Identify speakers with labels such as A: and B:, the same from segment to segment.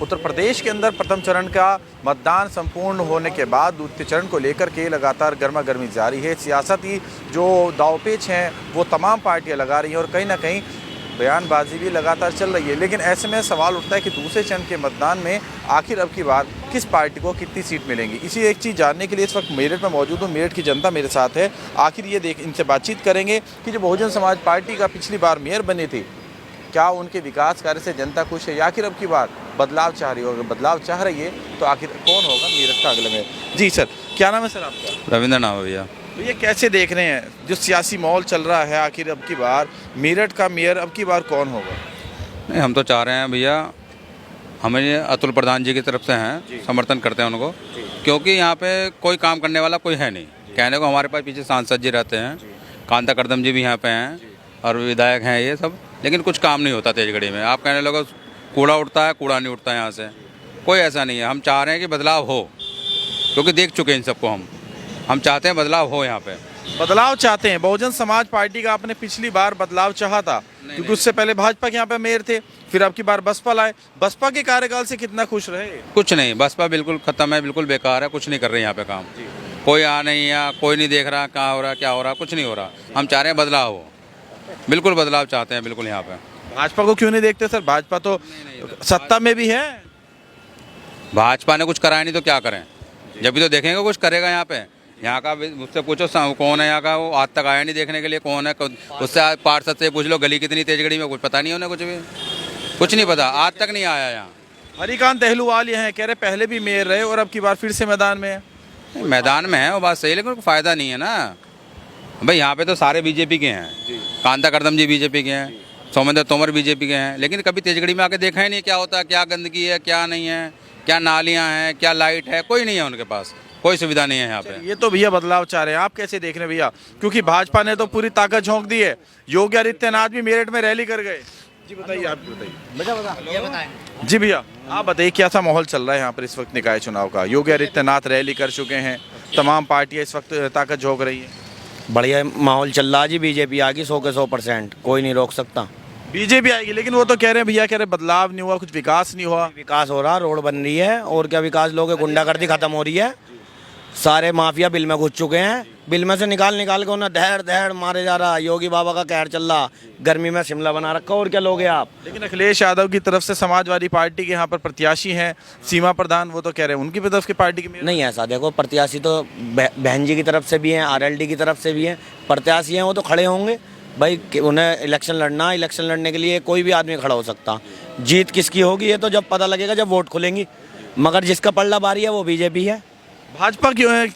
A: उत्तर प्रदेश के अंदर प्रथम चरण का मतदान संपूर्ण होने के बाद द्वितीय चरण को लेकर के लगातार गर्मा गर्मी जारी है। सियासती जो दांवपेच हैं वो तमाम पार्टियां लगा रही हैं और कहीं ना कहीं बयानबाजी भी लगातार चल रही है। लेकिन ऐसे में सवाल उठता है कि दूसरे चरण के मतदान में आखिर अब की बार किस पार्टी को कितनी सीट मिलेंगी। इसी एक चीज़ जानने के लिए इस वक्त मेरठ में मौजूद हूँ। मेरठ की जनता मेरे साथ है। आखिर ये इनसे बातचीत करेंगे कि जो बहुजन समाज पार्टी का पिछली बार मेयर बने थे, क्या उनके विकास कार्य से जनता खुश है या आखिर अब की बार बदलाव चाह रही है। और बदलाव चाह रही है तो आखिर कौन होगा मेरठ का अगले में। जी सर, क्या नाम है सर आपका?
B: रविंद्र नाम है भैया।
A: तो ये कैसे देख रहे हैं जो सियासी माहौल चल रहा है, आखिर अब की बार मेरठ का मेयर अब की बार कौन होगा?
B: नहीं, हम तो चाह रहे हैं भैया, हमें ये अतुल प्रधान जी की तरफ से हैं, समर्थन करते हैं उनको, क्योंकि यहाँ पे कोई काम करने वाला कोई है नहीं। कहने को हमारे पास पीछे सांसद जी रहते हैं, कांता कर्दम जी भी यहाँ पे हैं और विधायक हैं ये सब, लेकिन कुछ काम नहीं होता तेजगढ़ी में। आप कहने लगो कूड़ा उठता है, कूड़ा नहीं उठता यहाँ से, कोई ऐसा नहीं है। हम चाह रहे हैं कि बदलाव हो, क्योंकि देख चुके हैं इन सबको। हम चाहते हैं बदलाव हो यहाँ पे।
A: बदलाव चाहते हैं। बहुजन समाज पार्टी का आपने पिछली बार बदलाव चाहा था, क्योंकि उससे पहले भाजपा के यहाँ पे मेयर थे, फिर अब की बार बसपा लाए। बसपा के कार्यकाल से कितना खुश रहे?
B: कुछ नहीं, बसपा बिल्कुल खत्म है, बिल्कुल बेकार है, कुछ नहीं कर रही यहाँ पे काम। कोई आ नहीं है, कोई नहीं देख रहा कहाँ हो रहा क्या हो रहा, कुछ नहीं हो रहा। हम चाह रहे हैं बदलाव हो, बिल्कुल बदलाव चाहते हैं बिल्कुल यहाँ पे।
A: भाजपा को क्यों नहीं देखते सर? भाजपा तो सत्ता में भी है।
B: भाजपा ने कुछ कराया नहीं तो क्या करें, जब भी तो देखेंगे कुछ करेगा यहाँ पे। यहाँ का मुझसे पूछो कौन है यहाँ का, वो आज तक आया नहीं देखने के लिए कौन है। उससे पार्षद से पूछ लो गली कितनी तेजगढ़ी में, कुछ पता नहीं उन्हें, कुछ नहीं पता, आज तक नहीं आया यहाँ।
A: हरिकांत अहलूवाल ये हैं, कह रहे पहले भी मेयर रहे और अब की बार फिर से मैदान में है।
B: मैदान में है वो बात सही, लेकिन फ़ायदा नहीं है ना भाई। यहाँ पे तो सारे बीजेपी के हैं, कांता कर्दम जी बीजेपी के हैं, सौमेंद्र तोमर बीजेपी के हैं, लेकिन कभी तेजगढ़ी में आके देखा ही नहीं क्या होता है, क्या गंदगी है, क्या नहीं है, क्या नालियाँ हैं, क्या लाइट है, कोई नहीं है उनके पास, कोई सुविधा नहीं है यहाँ पे।
A: ये तो भैया बदलाव चाह रहे हैं, आप कैसे देख रहे हैं भैया? क्योंकि भाजपा ने तो पूरी ताकत झोंक दी है। योगी आदित्यनाथ भी मेरठ में रैली कर गए। जी बताइए, आप बताइए। जी भैया आप बताइए, क्या सा माहौल चल रहा है यहाँ पर इस वक्त निकाय चुनाव का? योगी आदित्यनाथ रैली कर चुके हैं, तमाम पार्टियां इस वक्त ताकत झोंक रही है।
C: बढ़िया माहौल चल रहा है जी। बीजेपी आ गई 100 के 100%, कोई नहीं रोक सकता।
A: बीजेपी आएगी, लेकिन वो तो कह रहे हैं भैया, कह रहे बदलाव नहीं हुआ, कुछ विकास नहीं हुआ।
C: विकास हो रहा, रोड बन रही है, और क्या विकास? लोगों की गुंडागर्दी खत्म हो रही है, सारे माफिया बिल में घुस चुके हैं, बिल में से निकाल के उन्हें दहड़ दहड़ मारे जा रहा। योगी बाबा का कहर चल रहा, गर्मी में शिमला बना रखा, और क्या लोगे आप?
A: लेकिन अखिलेश यादव की तरफ से समाजवादी पार्टी के यहाँ पर प्रत्याशी हैं सीमा प्रधान, वो तो कह रहे हैं उनकी तरफ की पार्टी की
C: नहीं ऐसा देखो, प्रत्याशी तो बहन जी की तरफ से भी हैं, आरएलडी की तरफ से भी हैं, प्रत्याशी हैं, वो तो खड़े होंगे भाई। उन्हें इलेक्शन लड़ना, इलेक्शन लड़ने के लिए कोई भी आदमी खड़ा हो सकता। जीत किसकी होगी ये तो जब पता लगेगा, जब वोट खुलेंगी। मगर जिसका पल्ला भारी है वो बीजेपी है।
A: भाजपा क्यों है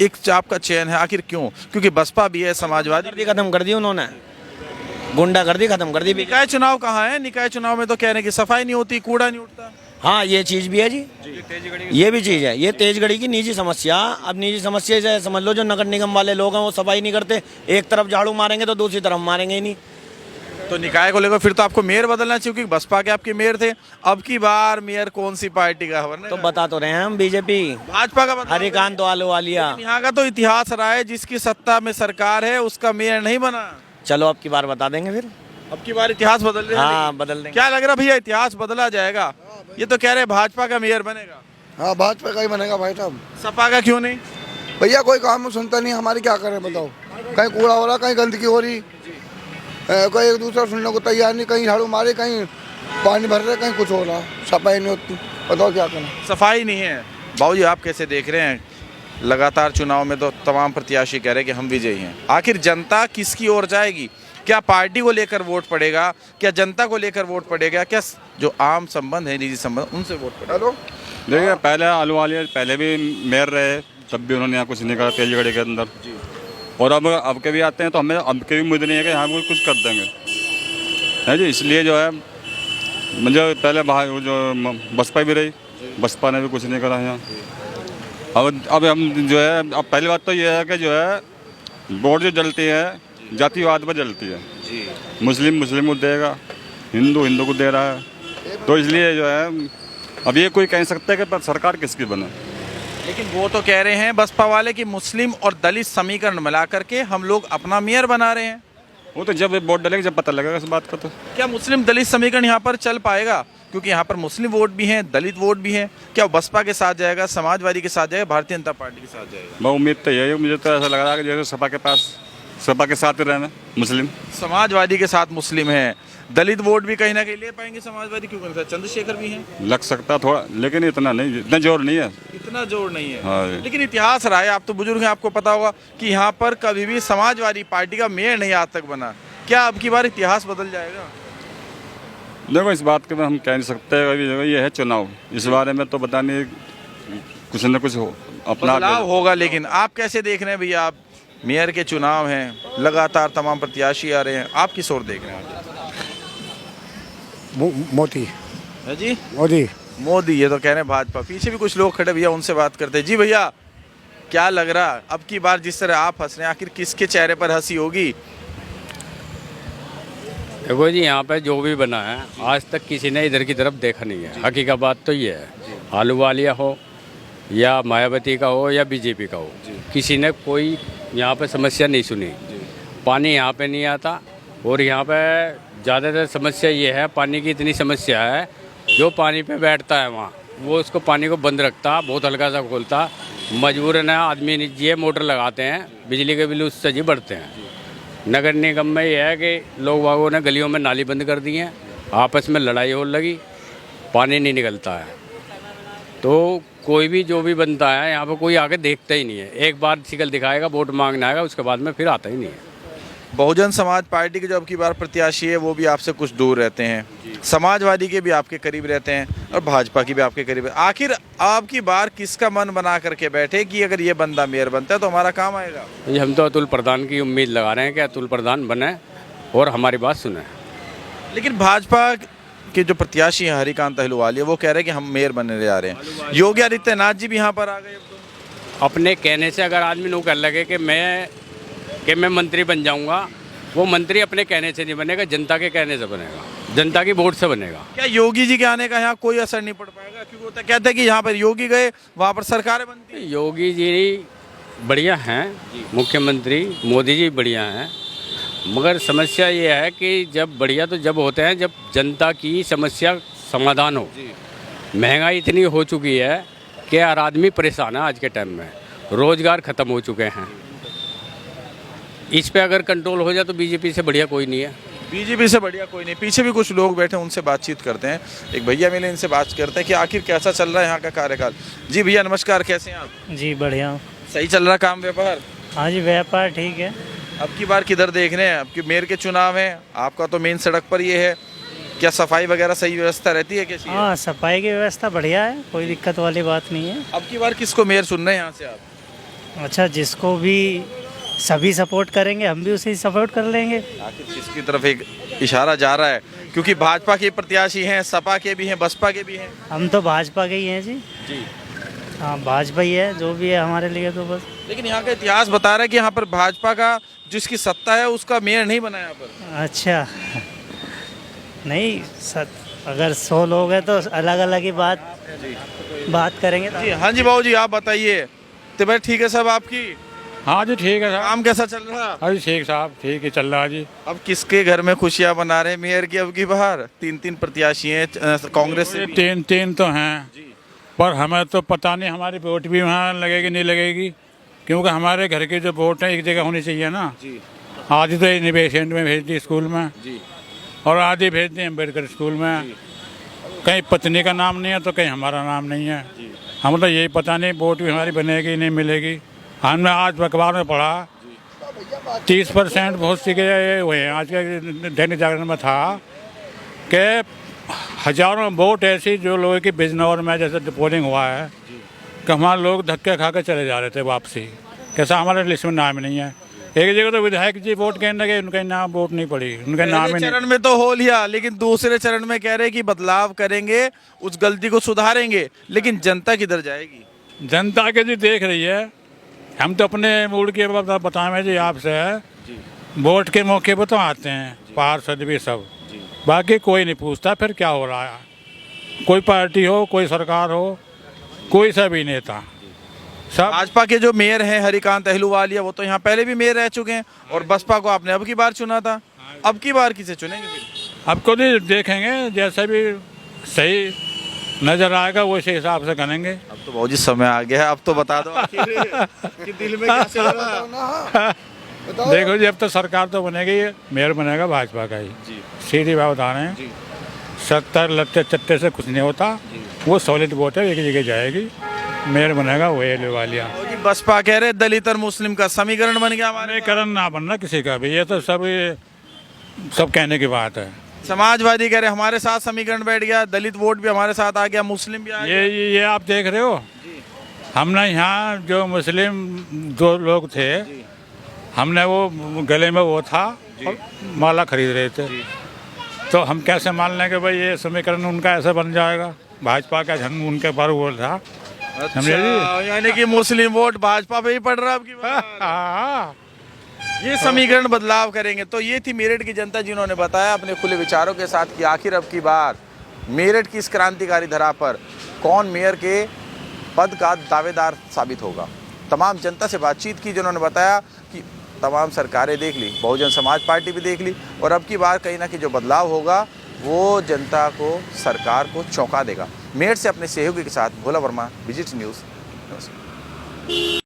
A: एक चाप का चयन है, आखिर क्यों? क्योंकि बसपा भी है, समाजवादी
C: खत्म कर दी उन्होंने, गुंडागर्दी खत्म कर दी।
A: निकाय चुनाव कहाँ है? निकाय चुनाव में तो कह रहे हैं कि सफाई नहीं होती, कूड़ा नहीं उठता।
C: हाँ ये चीज़ भी है जी, ये भी चीज़ है। ये तेजगढ़ी की निजी समस्या। अब निजी समस्या से समझ लो, जो नगर निगम वाले लोग हैं वो सफाई नहीं करते, एक तरफ झाड़ू मारेंगे तो दूसरी तरफ मारेंगे ही नहीं।
A: तो निकाय को लेकर फिर तो आपको मेयर बदलना चाहिए, क्योंकि बसपा के आपके मेयर थे। अब की बार मेयर कौन सी पार्टी का है?
C: तो बता तो रहे हैं हम, बीजेपी,
A: भाजपा का।
C: हरिकांत अहलूवालिया।
A: यहाँ का तो इतिहास रहा है, जिसकी सत्ता में सरकार है उसका मेयर नहीं बना।
C: चलो अब की बार बता देंगे फिर,
A: अब की बार इतिहास बदल रहे हैं।
C: हाँ बदल देंगे।
A: क्या लग रहा भैया, इतिहास बदला जाएगा? ये तो कह रहे भाजपा का मेयर बनेगा।
D: हाँ भाजपा का ही बनेगा भाई साहब।
A: सपा का क्यों नहीं?
D: भैया कोई काम सुनता नहीं, हमारी क्या करें बताओ? कहीं कूड़ा हो रहा, कहीं गंदगी हो रही, कोई एक दूसरा सुनने को तैयार नहीं, कहीं झाड़ू मारे, कहीं पानी भर रहे, कहीं कुछ हो रहा, सफाई नहीं होती, बताओ क्या करें?
A: सफाई नहीं है। बाबूजी आप कैसे देख रहे हैं? लगातार चुनाव में तो तमाम प्रत्याशी कह रहे हैं कि हम विजयी हैं। आखिर जनता किसकी ओर जाएगी? क्या पार्टी को लेकर वोट पड़ेगा, क्या जनता को लेकर वोट पड़ेगा, क्या जो आम संबंध है, निजी संबंध, उनसे वोट पड़ेगा? हेलो
E: देखिए, पहले अहलूवालिया पहले भी मेयर रहे, तब भी उन्होंने यहाँ कुछ नहीं करा तेजगढ़ी के अंदर। और अब के भी आते हैं तो हमें अब के भी उम्मीद नहीं है कि यहाँ कुछ कर देंगे, है जी। इसलिए जो है मुझे पहले जो बसपा भी रही, बसपा ने भी कुछ नहीं करा यहाँ। अब हम जो है, अब पहली बात तो ये है कि जो है वोट जो जलती है जातिवाद पर जलती है। मुस्लिम को देगा, हिंदू को दे रहा है, तो इसलिए जो है अब ये कोई कह सकता है कि सरकार किसकी बने।
A: लेकिन वो तो कह रहे हैं बसपा वाले कि मुस्लिम और दलित समीकरण मिला करके हम लोग अपना मेयर बना रहे हैं।
E: वो तो जब वोट डालेंगे जब पता लगेगा इस बात का। तो
A: क्या मुस्लिम दलित समीकरण यहाँ पर चल पाएगा? क्योंकि यहाँ पर मुस्लिम वोट भी हैं, दलित वोट भी हैं। क्या वो बसपा के साथ जाएगा, समाजवादी के साथ जाएगा, भारतीय जनता पार्टी के साथ जाएगा?
E: मैं उम्मीद तो यही है, मुझे तो ऐसा लग रहा है कि जैसे सपा के साथ ही रहना मुस्लिम।
A: समाजवादी के साथ मुस्लिम है, दलित वोट भी कहीं ना कहीं ले पाएंगे समाजवादी, क्योंकि चंद्रशेखर भी हैं।
E: लग सकता थोड़ा, लेकिन इतना नहीं, इतना जोर नहीं है।
A: इतना जोर नहीं है।
E: हाँ।
A: लेकिन इतिहास रहा है, आप तो बुजुर्ग हैं, आपको पता होगा कि यहाँ पर कभी भी समाजवादी पार्टी का मेयर नहीं आज तक बना। क्या अब की बार इतिहास बदल जाएगा?
E: देखो इस बात के में हम कह नहीं सकते, अभी ये है चुनाव, इस बारे में तो पता नहीं, कुछ न कुछ हो अपना
A: बदलाव होगा। लेकिन आप कैसे देख रहे हैं भैया? आप मेयर के चुनाव हैं, लगातार तमाम प्रत्याशी आ रहे हैं, आप किस ओर देख रहे हैं?
F: मोदी
A: है जी,
F: मोदी
A: मोदी। ये तो कह रहे हैं भाजपा। पीछे भी कुछ लोग खड़े भैया, उनसे बात करते हैं। जी भैया, क्या लग रहा अब की बार जिस तरह आप हंस रहे हैं, आखिर किसके चेहरे पर हंसी होगी?
G: देखो जी, यहाँ पे जो भी बना है आज तक किसी ने इधर की तरफ देखा नहीं है। हकीकत बात तो ये है, आलूवालिया हो या मायावती का हो या बीजेपी का हो, किसी ने कोई यहाँ पे समस्या नहीं सुनी। पानी यहाँ पे नहीं आता, और यहाँ पे ज़्यादातर समस्या ये है, पानी की इतनी समस्या है, जो पानी पे बैठता है वहाँ वो उसको पानी को बंद रखता, बहुत हल्का सा खोलता। मजबूरन है आदमी निजी मोटर लगाते हैं, बिजली के बिल उससे जी बढ़ते हैं। नगर निगम में यह है कि लोग बागों ने गलियों में नाली बंद कर दी हैं, आपस में लड़ाई हो लगी, पानी नहीं निकलता है। तो कोई भी जो भी बनता है यहाँ पर कोई आके देखता ही नहीं है। एक बार शिकल दिखाएगा, वोट मांगने आएगा, उसके बाद में फिर आता ही नहीं है।
A: बहुजन समाज पार्टी के जो अब की बार प्रत्याशी है वो भी आपसे कुछ दूर रहते हैं, समाजवादी के भी आपके करीब रहते हैं, और भाजपा की भी आपके करीब है। आखिर आप की बार किसका मन बना करके बैठे कि अगर ये बंदा मेयर बनता है तो हमारा काम आएगा?
G: ये हम तो अतुल प्रधान की उम्मीद लगा रहे हैं कि अतुल प्रधान बने और हमारी बात सुने।
A: लेकिन भाजपा के जो प्रत्याशी हैं हरिकांत अहलूवालिया, वो कह रहे हैं कि हम मेयर बनने जा रहे हैं। योगी आदित्यनाथ जी भी यहाँ पर आ गए।
G: अपने कहने से अगर आदमी नू कर लगे कि मैं मंत्री बन जाऊंगा, वो मंत्री अपने कहने से नहीं बनेगा, जनता के कहने से बनेगा, जनता की वोट से बनेगा।
A: क्या योगी जी के आने का यहाँ कोई असर नहीं पड़ पाएगा? क्योंकि वो तो कहते हैं कि यहाँ पर योगी गए, वहाँ पर सरकारें बनती हैं।
G: योगी जी बढ़िया हैं, मुख्यमंत्री मोदी जी बढ़िया हैं, मगर समस्या ये है कि जब बढ़िया तो जब होते हैं जब जनता की समस्या समाधान हो। महंगाई इतनी हो चुकी है कि हर आदमी परेशान है आज के टाइम में, रोजगार ख़त्म हो चुके हैं। इस पे अगर कंट्रोल हो जाए तो बीजेपी से बढ़िया कोई नहीं है।
A: बीजेपी से बढ़िया कोई नहीं। पीछे भी कुछ लोग बैठे हैं, उनसे बातचीत करते हैं। एक भैया मिले, इनसे बात करते हैं कि आखिर कैसा चल रहा है यहाँ का कार्यकाल। जी भैया नमस्कार, कैसे हैं आप?
H: जी बढ़िया।
A: सही चल रहा काम व्यापार?
H: हाँ जी, व्यापार ठीक है।
A: अब की बार किधर देख रहे हैं? अब की मेयर के चुनाव हैं, आपका तो मेन सड़क पर ये है। क्या सफाई वगैरह सही व्यवस्था रहती है? कैसी है?
H: हाँ, सफाई की व्यवस्था बढ़िया है, कोई दिक्कत वाली बात नहीं है।
A: अब की बार किसको मेयर चुन रहे हैं यहाँ से आप?
H: अच्छा, जिसको भी सभी सपोर्ट करेंगे हम भी उसे सपोर्ट कर लेंगे।
A: आखिर किसकी तरफ एक इशारा जा रहा है? क्योंकि भाजपा के प्रत्याशी हैं, सपा के भी हैं, बसपा के भी हैं।
H: हम तो भाजपा के ही हैं जी। हाँ, भाजपा ही है, जो भी है हमारे लिए तो बस।
A: लेकिन यहाँ का इतिहास बता रहा है कि यहाँ पर भाजपा का जिसकी सत्ता है उसका मेयर नहीं बना यहाँ पर।
H: अच्छा नहीं, अगर 100 लोग हैं तो अलग अलग ही बात करेंगे।
A: जी हाँ जी बाबू जी, आप बताइए। तबीयत ठीक है सब आपकी?
F: हाँ जी ठीक है साहब।
A: काम कैसा चल रहा?
F: अभी ठीक साहब, ठीक है चल रहा है जी।
A: अब किसके घर में खुशियां मना रहे हैं मेयर की अब की बार? 3 प्रत्याशी हैं कांग्रेस से भी।
F: तीन तो हैं, पर हमें तो पता नहीं हमारी वोट भी वहाँ लगेगी नहीं लगेगी, क्योंकि हमारे घर के जो वोट हैं एक जगह होनी चाहिए ना। आधी तो इन्वेस्टमेंट में भेज दी स्कूल में, और आधी भेज दी अम्बेडकर स्कूल में। कहीं पत्नी का नाम नहीं है तो कहीं हमारा नाम नहीं है। हम तो यही पता नहीं वोट भी हमारी बनेगी नहीं मिलेगी। हमने आज अखबार में पढ़ा 30% बहुत सी के हुए हैं। आज के दैनिक जागरण में था कि हजारों वोट ऐसी जो लोगों की बिजनौर में जैसे पोलिंग हुआ है कि हमारे लोग धक्के खा कर चले जा रहे थे वापसी। कैसा हमारे लिस्ट में नाम नहीं है। एक जगह तो विधायक जी वोट कहने लगे, उनका नाम वोट नहीं पड़ी, उनका नाम ही नहीं।
A: चरण में तो हो लिया, लेकिन दूसरे चरण में कह रहे कि बदलाव करेंगे, उस गलती को सुधारेंगे। लेकिन जनता किधर जाएगी?
F: जनता के जी देख रही है। हम तो अपने मूड के बताएं जी आपसे, वोट के मौके पर तो आते हैं पार्षद भी सब, बाकी कोई नहीं पूछता फिर क्या हो रहा है। कोई पार्टी हो, कोई सरकार हो, कोई सा भी नेता, सब।
A: भाजपा के जो मेयर हैं हरिकांत अहलूवालिया, वो तो यहाँ पहले भी मेयर रह चुके हैं, और बसपा को आपने अब की बार चुना था। अब की बार किसे चुनेंगे फिर?
F: अब को भी देखेंगे, जैसा भी सही नजर आएगा वैसे हिसाब से करेंगे।
A: अब तो बहुत जी समय आ गया है, अब तो बता दो आखिर कि दिल में क्या चल रहा है?
F: देखो जी, अब तो सरकार तो बनेगी, मेयर बनेगा भाजपा का ही। सीधी बात बता रहे हैं, 70 लत्ते चट्टे से कुछ नहीं होता, वो सॉलिड वोट है, एक जगह जाएगी, मेयर बनेगा वही अहलूवालिया।
A: और जी बसपा कह रहे दलित और मुस्लिम का समीकरण बन गया हमारे।
F: समीकरण ना बनना किसी का भी, ये तो सब कहने की बात है।
A: समाजवादी कह रहे हमारे साथ समीकरण बैठ गया, दलित वोट भी हमारे साथ आ गया, मुस्लिम भी आ गया।
F: ये आप देख रहे हो, हमने यहाँ जो मुस्लिम 2 लोग थे, हमने वो गले में वो था और माला खरीद रहे थे, तो हम कैसे मान लें कि भाई ये समीकरण उनका ऐसा बन जाएगा? भाजपा का झंड उनके पर वो था। समझे जी?
A: यानी कि मुस्लिम वोट भाजपा पे ही पड़ रहा है अब की बार।
F: हाँ,
A: ये समीकरण बदलाव करेंगे। तो ये थी मेरठ की जनता जिन्होंने बताया अपने खुले विचारों के साथ कि आखिर अब की बार मेरठ की इस क्रांतिकारी धरा पर कौन मेयर के पद का दावेदार साबित होगा। तमाम जनता से बातचीत की जिन्होंने बताया कि तमाम सरकारें देख ली, बहुजन समाज पार्टी भी देख ली, और अब की बार कहीं ना कहीं जो बदलाव होगा वो जनता को, सरकार को चौंका देगा। मेरठ से अपने सहयोगी के साथ भोला वर्मा, विजिट न्यूज़। नमस्कार।